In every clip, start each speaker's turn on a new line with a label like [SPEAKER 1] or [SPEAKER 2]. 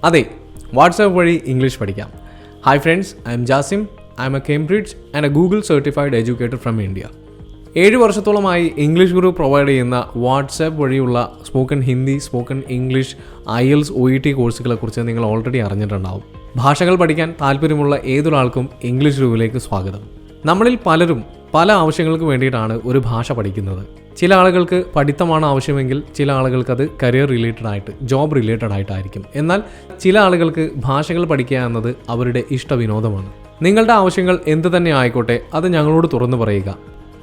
[SPEAKER 1] അതെ, വാട്സാപ്പ് വഴി ഇംഗ്ലീഷ് പഠിക്കാം. Hi friends, I am Jasim. I am a Cambridge and a Google certified educator from India. 7 വർഷത്തോളമായി English ഗുരു provide ചെയ്യുന്ന WhatsApp വഴിയുള്ള spoken Hindi, spoken English, IELTS, OET കോഴ്സുകളെക്കുറിച്ച് നിങ്ങൾ ഓൾറെഡി അറിഞ്ഞിട്ടുണ്ടാവും. ഭാഷകൾ പഠിക്കാൻ താല്പര്യമുള്ള ഏതൊരാൾക്കും ഇംഗ്ലീഷ് ഗുരുവിലേക്ക് സ്വാഗതം. നമ്മളിൽ പലരും പല ആവശ്യങ്ങൾക്ക് വേണ്ടിയിട്ടാണ് ഒരു ഭാഷ പഠിക്കുന്നത്. ചില ആളുകൾക്ക് പഠിത്തമാണ് ആവശ്യമെങ്കിൽ ചില ആളുകൾക്ക് അത് കരിയർ റിലേറ്റഡ് ആയിട്ട്, ജോബ് റിലേറ്റഡ് ആയിട്ടായിരിക്കും. എന്നാൽ ചില ആളുകൾക്ക് ഭാഷകൾ പഠിക്കുക എന്നത് അവരുടെ ഇഷ്ടവിനോദമാണ്. നിങ്ങളുടെ ആവശ്യങ്ങൾ എന്ത് തന്നെ ആയിക്കോട്ടെ, അത് ഞങ്ങളോട് തുറന്നു പറയുക.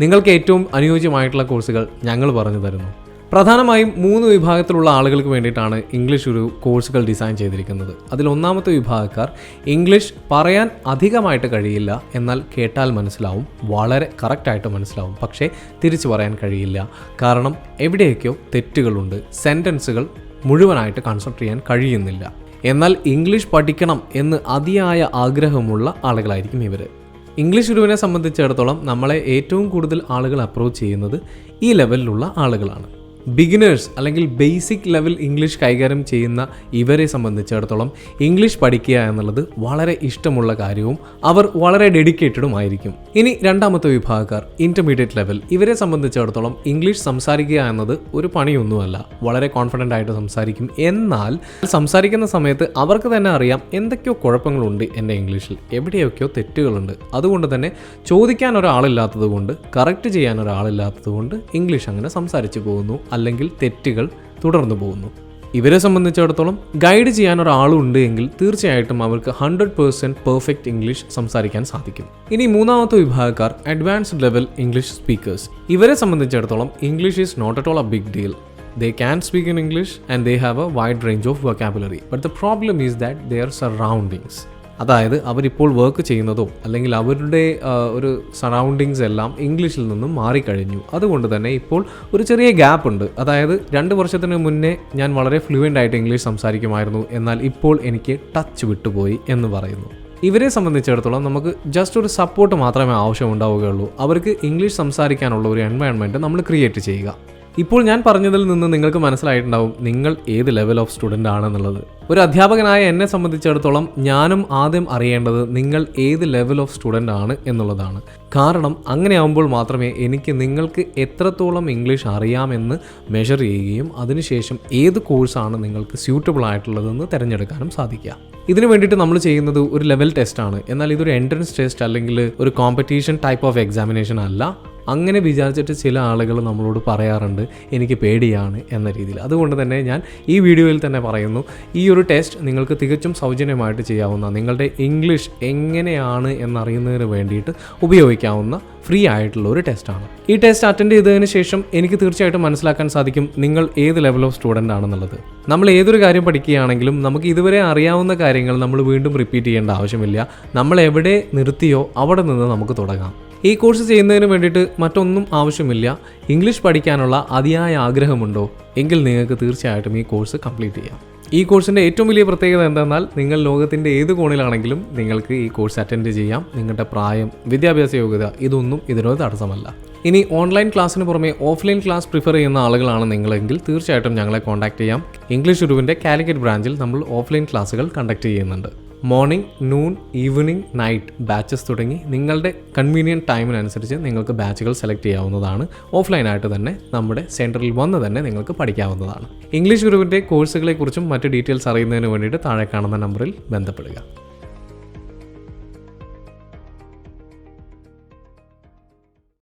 [SPEAKER 1] നിങ്ങൾക്ക് ഏറ്റവും അനുയോജ്യമായിട്ടുള്ള കോഴ്സുകൾ ഞങ്ങൾ പറഞ്ഞു തരുന്നു. പ്രധാനമായും 3 വിഭാഗത്തിലുള്ള ആളുകൾക്ക് വേണ്ടിയിട്ടാണ് ഇംഗ്ലീഷ് ഒരു കോഴ്സുകൾ ഡിസൈൻ ചെയ്തിരിക്കുന്നത്. അതിൽ ഒന്നാമത്തെ വിഭാഗക്കാർ ഇംഗ്ലീഷ് പറയാൻ അധികമായിട്ട് കഴിയില്ല, എന്നാൽ കേട്ടാൽ മനസ്സിലാവും, വളരെ കറക്റ്റായിട്ട് മനസ്സിലാവും. പക്ഷേ തിരിച്ചു പറയാൻ കഴിയില്ല. കാരണം എവിടെയൊക്കെയോ തെറ്റുകളുണ്ട്, സെൻറ്റൻസുകൾ മുഴുവനായിട്ട് കൺസെപ്റ്റ് ചെയ്യാൻ കഴിയുന്നില്ല. എന്നാൽ ഇംഗ്ലീഷ് പഠിക്കണം എന്ന് അതിയായ ആഗ്രഹമുള്ള ആളുകളായിരിക്കും ഇവർ. ഇംഗ്ലീഷ് ഗുരുവിനെ സംബന്ധിച്ചിടത്തോളം നമ്മളെ ഏറ്റവും കൂടുതൽ ആളുകൾ അപ്രോച്ച് ചെയ്യുന്നത് ഈ ലെവലിലുള്ള ആളുകളാണ്. ബിഗിനേഴ്സ് അല്ലെങ്കിൽ ബേസിക് ലെവൽ ഇംഗ്ലീഷ് കൈകാര്യം ചെയ്യുന്ന ഇവരെ സംബന്ധിച്ചിടത്തോളം ഇംഗ്ലീഷ് പഠിക്കുക എന്നുള്ളത് വളരെ ഇഷ്ടമുള്ള കാര്യവും അവർ വളരെ ഡെഡിക്കേറ്റഡും ആയിരിക്കും. ഇനി രണ്ടാമത്തെ വിഭാഗക്കാർ ഇൻ്റർമീഡിയറ്റ് ലെവൽ. ഇവരെ സംബന്ധിച്ചിടത്തോളം ഇംഗ്ലീഷ് സംസാരിക്കുക എന്നത് ഒരു പണിയൊന്നുമല്ല, വളരെ കോൺഫിഡൻ്റ് ആയിട്ട് സംസാരിക്കും. എന്നാൽ സംസാരിക്കുന്ന സമയത്ത് അവർക്ക് തന്നെ അറിയാം എന്തൊക്കെയോ കുഴപ്പങ്ങളുണ്ട് എൻ്റെ ഇംഗ്ലീഷിൽ, എവിടെയൊക്കെയോ തെറ്റുകളുണ്ട്. അതുകൊണ്ട് തന്നെ ചോദിക്കാൻ ഒരാളില്ലാത്തത് കൊണ്ട്, കറക്റ്റ് ചെയ്യാൻ ഒരാളില്ലാത്തത് കൊണ്ട് ഇംഗ്ലീഷ് അങ്ങനെ സംസാരിച്ചു പോകുന്നു, അല്ലെങ്കിൽ തെറ്റുകൾ തുടർന്നു പോകുന്നു. ഇവരെ സംബന്ധിച്ചിടത്തോളം ഗൈഡ് ചെയ്യാൻ ഒരാളുണ്ട് എങ്കിൽ തീർച്ചയായിട്ടും അവർക്ക് 100% പെർഫെക്റ്റ് ഇംഗ്ലീഷ് സംസാരിക്കാൻ സാധിക്കും. ഇനി മൂന്നാമത്തെ വിഭാഗക്കാർ അഡ്വാൻസ്ഡ് ലെവൽ ഇംഗ്ലീഷ് സ്പീക്കേഴ്സ്. ഇവരെ സംബന്ധിച്ചിടത്തോളം English is not at all a big deal. They can speak in English and they have a wide range of vocabulary. But the problem is that their surroundings, അതായത് അവരിപ്പോൾ work ചെയ്യുന്നതോ അല്ലെങ്കിൽ അവരുടെ ഒരു surroundings എല്ലാം ഇംഗ്ലീഷിൽ നിന്നും മാറിക്കഴിഞ്ഞു. അതുകൊണ്ട് തന്നെ ഇപ്പോൾ ഒരു ചെറിയ ഗ്യാപ്പ് ഉണ്ട്. അതായത് 2 വർഷത്തിന് മുന്നേ ഞാൻ വളരെ ഫ്ലുവൻ്റ് ആയിട്ട് ഇംഗ്ലീഷ് സംസാരിക്കുമായിരുന്നു, എന്നാൽ ഇപ്പോൾ എനിക്ക് ടച്ച് വിട്ടുപോയി എന്ന് പറയുന്നു. ഇവരെ സംബന്ധിച്ചിടത്തോളം നമുക്ക് ജസ്റ്റ് ഒരു സപ്പോർട്ട് മാത്രമേ ആവശ്യമുണ്ടാവുകയുള്ളൂ. അവർക്ക് ഇംഗ്ലീഷ് സംസാരിക്കാനുള്ള ഒരു എൻവയൺമെൻറ്റ് നമ്മൾ ക്രിയേറ്റ് ചെയ്യുക. ഇപ്പോൾ ഞാൻ പറഞ്ഞതിൽ നിന്ന് നിങ്ങൾക്ക് മനസ്സിലായിട്ടുണ്ടാവും നിങ്ങൾ ഏത് ലെവൽ ഓഫ് സ്റ്റുഡൻ്റ് ആണെന്നുള്ളത്. ഒരു അധ്യാപകനായ എന്നെ സംബന്ധിച്ചിടത്തോളം ഞാനും ആദ്യം അറിയേണ്ടത് നിങ്ങൾ ഏത് ലെവൽ ഓഫ് സ്റ്റുഡൻ്റ് ആണ് എന്നുള്ളതാണ്. കാരണം അങ്ങനെ ആകുമ്പോൾ മാത്രമേ എനിക്ക് നിങ്ങൾക്ക് എത്രത്തോളം ഇംഗ്ലീഷ് അറിയാമെന്ന് മെഷർ ചെയ്യുകയും അതിനുശേഷം ഏത് കോഴ്സാണ് നിങ്ങൾക്ക് സ്യൂട്ടബിൾ ആയിട്ടുള്ളതെന്ന് തിരഞ്ഞെടുക്കാനും സാധിക്കുക. ഇതിനു വേണ്ടിയിട്ട് നമ്മൾ ചെയ്യുന്നത് ഒരു ലെവൽ ടെസ്റ്റാണ്. എന്നാൽ ഇതൊരു എൻട്രൻസ് ടെസ്റ്റ് അല്ലെങ്കിൽ ഒരു കോമ്പറ്റീഷൻ ടൈപ്പ് ഓഫ് എക്സാമിനേഷൻ അല്ല. അങ്ങനെ വിചാരിച്ചിട്ട് ചില ആളുകൾ നമ്മളോട് പറയാറുണ്ട് എനിക്ക് പേടിയാണ് എന്ന രീതിയിൽ. അതുകൊണ്ട് തന്നെ ഞാൻ ഈ വീഡിയോയിൽ തന്നെ പറയുന്നു, ഈ ഒരു ടെസ്റ്റ് നിങ്ങൾക്ക് തികച്ചും സൗജന്യമായിട്ട് ചെയ്യാവുന്ന, നിങ്ങളുടെ ഇംഗ്ലീഷ് എങ്ങനെയാണ് എന്നറിയുന്നതിന് വേണ്ടിയിട്ട് ഉപയോഗിക്കാവുന്ന ഫ്രീ ആയിട്ടുള്ള ഒരു ടെസ്റ്റാണ്. ഈ ടെസ്റ്റ് അറ്റൻഡ് ചെയ്തതിന് ശേഷം എനിക്ക് തീർച്ചയായിട്ടും മനസ്സിലാക്കാൻ സാധിക്കും നിങ്ങൾ ഏത് ലെവൽ ഓഫ് സ്റ്റുഡൻ്റ് ആണെന്നുള്ളത്. നമ്മൾ ഏതൊരു കാര്യം പഠിക്കുകയാണെങ്കിലും നമുക്ക് ഇതുവരെ അറിയാവുന്ന കാര്യങ്ങൾ നമ്മൾ വീണ്ടും റിപ്പീറ്റ് ചെയ്യേണ്ട ആവശ്യമില്ല. നമ്മൾ എവിടെ നിർത്തിയോ അവിടെ നിന്ന് നമുക്ക് തുടങ്ങാം. ഈ കോഴ്സ് ചെയ്യുന്നതിന് വേണ്ടിയിട്ട് മറ്റൊന്നും ആവശ്യമില്ല. ഇംഗ്ലീഷ് പഠിക്കാനുള്ള അതിയായ ആഗ്രഹമുണ്ടോ എങ്കിൽ നിങ്ങൾക്ക് തീർച്ചയായിട്ടും ഈ കോഴ്സ് കംപ്ലീറ്റ് ചെയ്യാം. ഈ കോഴ്സിൻ്റെ ഏറ്റവും വലിയ പ്രത്യേകത എന്തെന്നാൽ നിങ്ങൾ ലോകത്തിൻ്റെ ഏത് കോണിലാണെങ്കിലും നിങ്ങൾക്ക് ഈ കോഴ്സ് അറ്റൻഡ് ചെയ്യാം. നിങ്ങളുടെ പ്രായം, വിദ്യാഭ്യാസ യോഗ്യത ഇതൊന്നും ഇതിനൊരു തടസ്സമല്ല. ഇനി ഓൺലൈൻ ക്ലാസ്സിന് പുറമെ ഓഫ്ലൈൻ ക്ലാസ് പ്രിഫർ ചെയ്യുന്ന ആളുകളാണ് നിങ്ങളെങ്കിൽ തീർച്ചയായിട്ടും ഞങ്ങളെ കോൺടാക്ട് ചെയ്യാം. ഇംഗ്ലീഷ് ഗുരുവിൻ്റെ കാലിക്കറ്റ് ബ്രാഞ്ചിൽ നമ്മൾ ഓഫ്ലൈൻ ക്ലാസ്സുകൾ കണ്ടക്ട് ചെയ്യുന്നുണ്ട്. Morning, noon, evening, night batches തുടങ്ങി നിങ്ങളുടെ കൺവീനിയൻറ്റ് ടൈമിനനുസരിച്ച് നിങ്ങൾക്ക് ബാച്ചുകൾ സെലക്ട് ചെയ്യാവുന്നതാണ്. ഓഫ്ലൈനായിട്ട് തന്നെ നമ്മുടെ സെൻറ്ററിൽ വന്ന് തന്നെ നിങ്ങൾക്ക് പഠിക്കാവുന്നതാണ്. ഇംഗ്ലീഷ് ഗുരുവിൻ്റെ കോഴ്സുകളെക്കുറിച്ചും മറ്റ് ഡീറ്റെയിൽസ് അറിയുന്നതിന് വേണ്ടിയിട്ട് താഴെ കാണുന്ന നമ്പറിൽ ബന്ധപ്പെടുക.